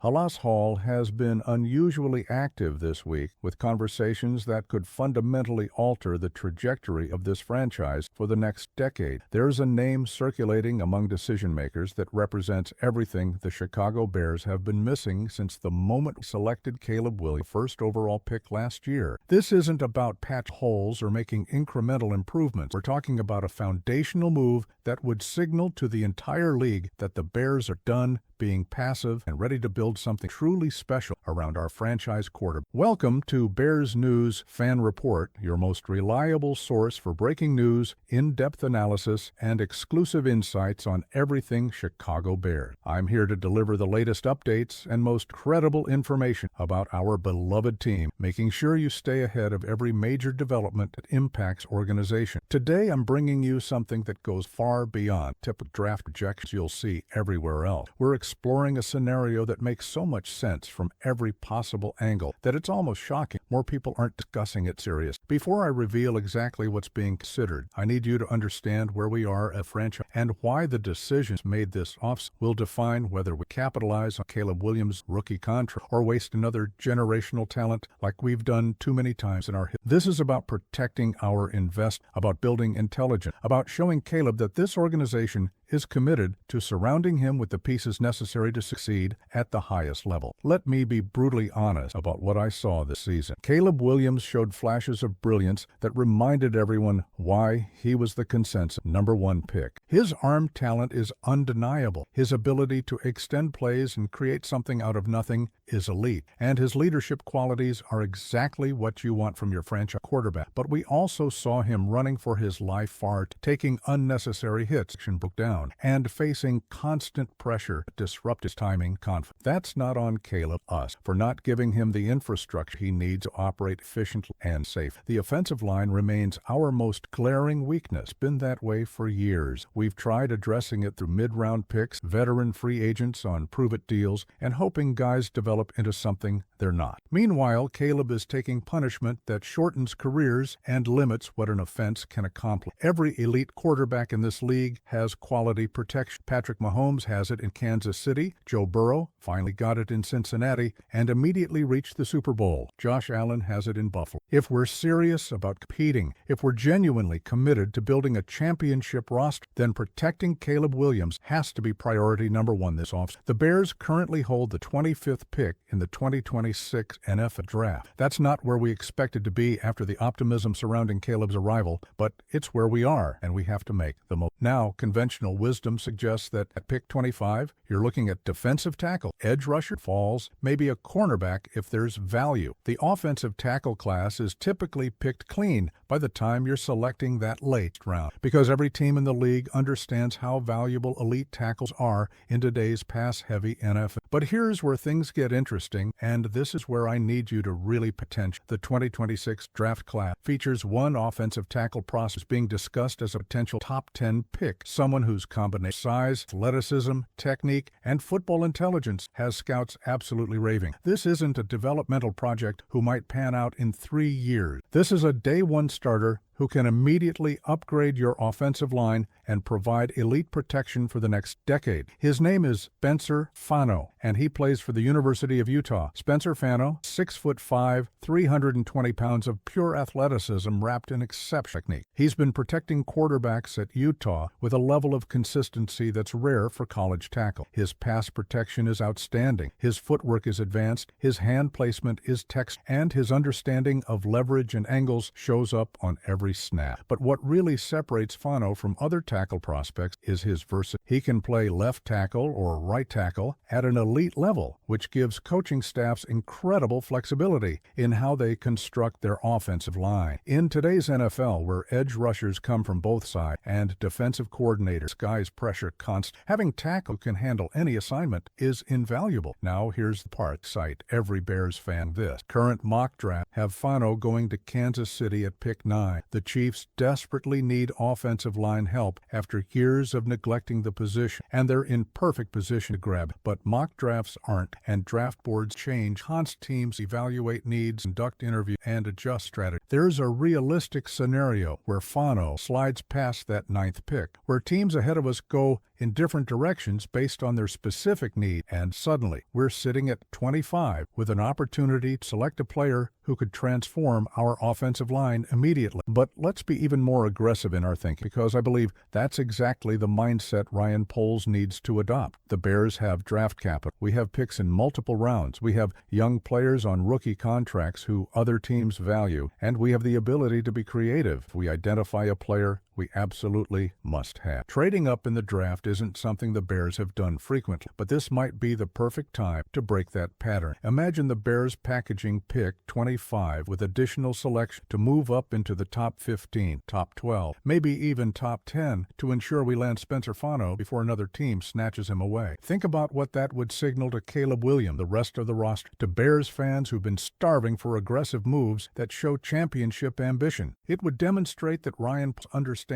Halas Hall has been unusually active this week with conversations that could fundamentally alter the trajectory of this franchise for the next decade. There's a name circulating among decision-makers that represents everything the Chicago Bears have been missing since the moment selected Caleb Williams first overall pick last year. This isn't about patch holes or making incremental improvements. We're talking about a foundational move that would signal to the entire league that the Bears are done being passive and ready to build something truly special around our franchise quarterback. Welcome to Bears News Fan Report, your most reliable source for breaking news, in-depth analysis, and exclusive insights on everything Chicago Bears. I'm here to deliver the latest updates and most credible information about our beloved team, making sure you stay ahead of every major development that impacts organization. Today, I'm bringing you something that goes far beyond typical draft projections you'll see everywhere else. We're exploring a scenario that makes so much sense from every possible angle that it's almost shocking more people aren't discussing it seriously. Before I reveal exactly what's being considered, I need you to understand where we are as a franchise and why the decisions made this offseason will define whether we capitalize on Caleb Williams' rookie contract or waste another generational talent like we've done too many times in our history. This is about protecting our investment, about building intelligence, about showing Caleb that this organization is committed to surrounding him with the pieces necessary to succeed at the highest level. Let me be brutally honest about what I saw this season. Caleb Williams showed flashes of brilliance that reminded everyone why he was the consensus #1 pick. His arm talent is undeniable. His ability to extend plays and create something out of nothing is elite, and his leadership qualities are exactly what you want from your franchise quarterback. But we also saw him running for his life taking unnecessary hits and broke down, and facing constant pressure to disrupt his timing confidence. That's not on Caleb, us, for not giving him the infrastructure he needs to operate efficiently and safe. The offensive line remains our most glaring weakness. It's been that way for years. We've tried addressing it through mid-round picks, veteran free agents on prove-it deals, and hoping guys develop into something they're not. Meanwhile, Caleb is taking punishment that shortens careers and limits what an offense can accomplish. Every elite quarterback in this league has quality protection. Patrick Mahomes has it in Kansas City. Joe Burrow finally got it in Cincinnati and immediately reached the Super Bowl. Josh Allen has it in Buffalo. If we're serious about competing, if we're genuinely committed to building a championship roster, then protecting Caleb Williams has to be priority #1 this offseason. The Bears currently hold the 25th pick in the 2026 NFL Draft. That's not where we expected to be after the optimism surrounding Caleb's arrival, but it's where we are, and we have to make the most. Now, conventional wisdom suggests that at pick 25, you're looking at defensive tackle, edge rusher, falls, maybe a cornerback if there's value. The offensive tackle class is typically picked clean by the time you're selecting that late round, because every team in the league understands how valuable elite tackles are in today's pass-heavy NFL. But here's where things get interesting, and this is where I need you to really pay attention. The 2026 draft class features one offensive tackle process being discussed as a potential top 10 pick, someone whose combination size, athleticism, technique, and football intelligence has scouts absolutely raving. This isn't a developmental project who might pan out in 3 years. This is a day-one starter who can immediately upgrade your offensive line and provide elite protection for the next decade. His name is Spencer Fano, and he plays for the University of Utah. Spencer Fano, 6'5", 320 pounds of pure athleticism wrapped in exceptional technique. He's been protecting quarterbacks at Utah with a level of consistency that's rare for college tackle. His pass protection is outstanding. His footwork is advanced. His hand placement is and his understanding of leverage and angles shows up on every snap. But what really separates Fano from other tackle prospects is his versatility. He can play left tackle or right tackle at an elite level, which gives coaching staffs incredible flexibility in how they construct their offensive line. In today's NFL, where edge rushers come from both sides and defensive coordinators guys pressure constant, having tackle who can handle any assignment is invaluable. Now here's the part site every Bears fan this. Current mock draft have Fano going to Kansas City at pick 9. The Chiefs desperately need offensive line help after years of neglecting the position, and they're in perfect position to grab. But mock drafts aren't, and draft boards change. Teams evaluate needs, conduct interviews, and adjust strategy. There's a realistic scenario where Fano slides past that 9th pick, where teams ahead of us go in different directions based on their specific need, and suddenly we're sitting at 25 with an opportunity to select a player who could transform our offensive line immediately. But let's be even more aggressive in our thinking, because I believe that's exactly the mindset Ryan Poles needs to adopt. The Bears have draft capital. We have picks in multiple rounds. We have young players on rookie contracts who other teams value, and we have the ability to be creative. If we identify a player we absolutely must have. Trading up in the draft isn't something the Bears have done frequently, but this might be the perfect time to break that pattern. Imagine the Bears packaging pick 25 with additional selection to move up into the top 15, top 12, maybe even top 10 to ensure we land Spencer Fano before another team snatches him away. Think about what that would signal to Caleb Williams, the rest of the roster, to Bears fans who've been starving for aggressive moves that show championship ambition. It would demonstrate that Ryan understands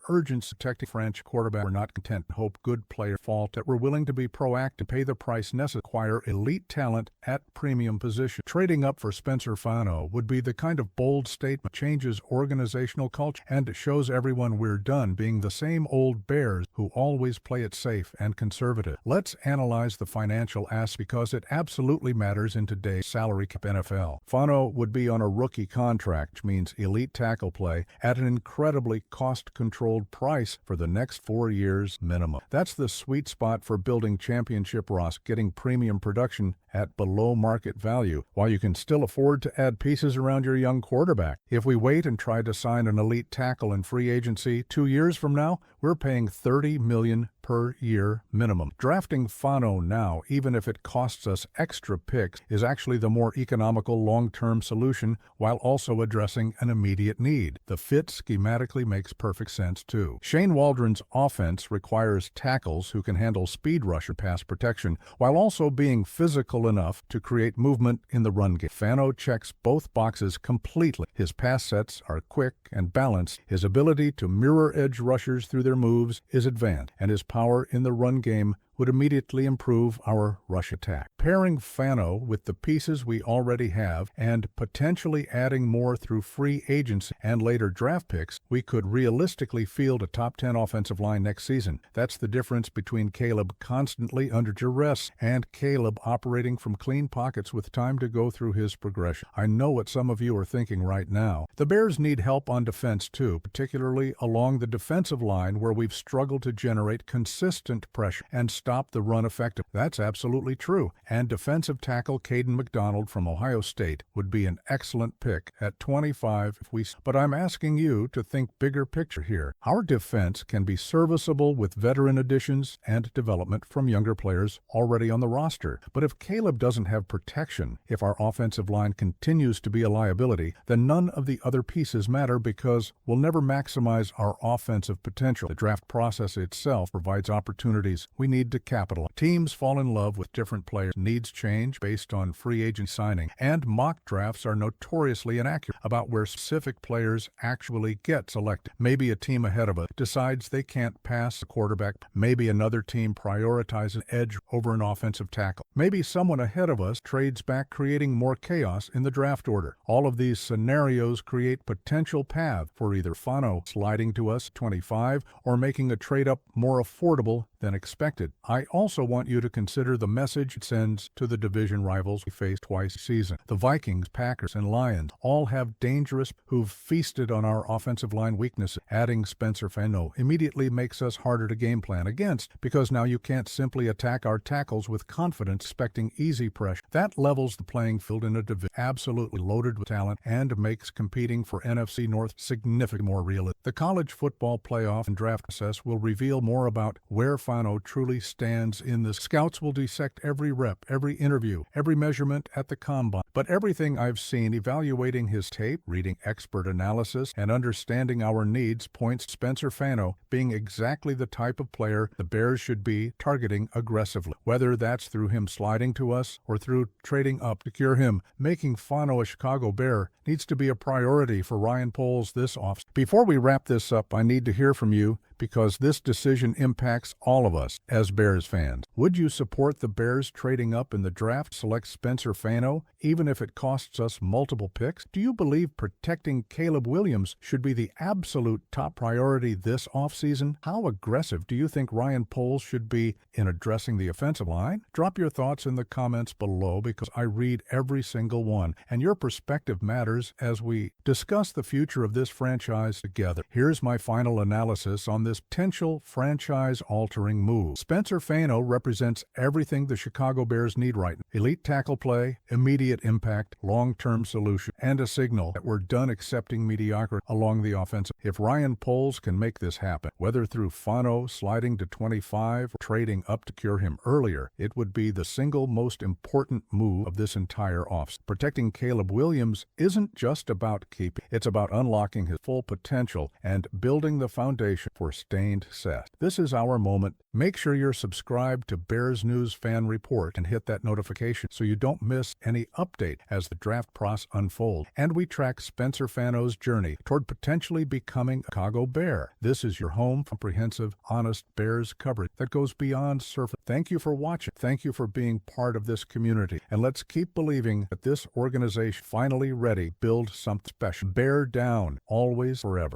urgency protecting French quarterback. We're not content to hope good player fault, that we're willing to be proactive, pay the price necessary, acquire elite talent at premium position. Trading up for Spencer Fano would be the kind of bold statement, changes organizational culture, and shows everyone we're done being the same old Bears who always play it safe and conservative. Let's analyze the financial aspect, because it absolutely matters in today's salary cap NFL. Fano would be on a rookie contract, which means elite tackle play at an incredibly cost-controlled price for the next 4 years minimum. That's the sweet spot for building championship rosters, getting premium production at below market value, while you can still afford to add pieces around your young quarterback. If we wait and try to sign an elite tackle in free agency 2 years from now, we're paying $30 million per year minimum. Drafting Fano now, even if it costs us extra picks, is actually the more economical long-term solution while also addressing an immediate need. The fit schematically makes perfect sense too. Shane Waldron's offense requires tackles who can handle speed rush and pass protection while also being physical enough to create movement in the run game. Fano checks both boxes completely. His pass sets are quick and balanced. His ability to mirror edge rushers through their moves is advanced, and his power in the run game would immediately improve our rush attack. Pairing Fano with the pieces we already have and potentially adding more through free agency and later draft picks, we could realistically field a top 10 offensive line next season. That's the difference between Caleb constantly under duress and Caleb operating from clean pockets with time to go through his progression. I know what some of you are thinking right now. The Bears need help on defense too, particularly along the defensive line where we've struggled to generate consistent pressure and stop the run effectively. That's absolutely true, and defensive tackle Caden McDonald from Ohio State would be an excellent pick at 25 but I'm asking you to think bigger picture here. Our defense can be serviceable with veteran additions and development from younger players already on the roster, but if Caleb doesn't have protection, if our offensive line continues to be a liability, then none of the other pieces matter because we'll never maximize our offensive potential. The draft process itself provides opportunities we need to capitalize. Teams fall in love with different players. Needs change based on free agent signing, and mock drafts are notoriously inaccurate about where specific players actually get selected. Maybe a team ahead of us decides they can't pass a quarterback. Maybe another team prioritizes an edge over an offensive tackle. Maybe someone ahead of us trades back, creating more chaos in the draft order. All of these scenarios create potential paths for either Fano sliding to us 25 or making a trade-up more affordable than expected. I also want you to consider the message it sends to the division rivals we face twice a season. The Vikings, Packers, and Lions all have dangerous who've feasted on our offensive line weaknesses. Adding Spencer Fano immediately makes us harder to game plan against, because now you can't simply attack our tackles with confidence expecting easy pressure. That levels the playing field in a division absolutely loaded with talent and makes competing for NFC North significantly more realistic. The college football playoff and draft process will reveal more about where Fano truly stands in this. Scouts will dissect every rep, every interview, every measurement at the combine, But everything I've seen evaluating his tape, reading expert analysis, and understanding our needs points to Spencer Fano being exactly the type of player the Bears should be targeting aggressively. Whether that's through him sliding to us or through trading up to secure him, making Fano a Chicago Bear needs to be a priority for Ryan Poles this offseason. Before we wrap this up, I need to hear from you because this decision impacts all of us as Bears fans. Would you support the Bears trading up in the draft to select Spencer Fano, even if it costs us multiple picks? Do you believe protecting Caleb Williams should be the absolute top priority this offseason? How aggressive do you think Ryan Poles should be in addressing the offensive line? Drop your thoughts in the comments below because I read every single one, and your perspective matters as we discuss the future of this franchise together. Here's my final analysis on this potential franchise-altering move. Spencer Fano represents everything the Chicago Bears need right now. Elite tackle play, immediate impact, long-term solution, and a signal that we're done accepting mediocrity along the offensive. If Ryan Poles can make this happen, whether through Fano sliding to 25 or trading up to cure him earlier, it would be the single most important move of this entire offseason. Protecting Caleb Williams isn't just about keeping, it's about unlocking his full potential and building the foundation for sustained success. This is our moment. Make sure you're subscribed to Bears News Fan Report and hit that notification so you don't miss any update as the draft process unfolds. And we track Spencer Fano's journey toward potentially becoming a Chicago Bear. This is your home for comprehensive, honest Bears coverage that goes beyond surface. Thank you for watching. Thank you for being part of this community. And let's keep believing that this organization finally ready to build something special. Bear down, always, forever.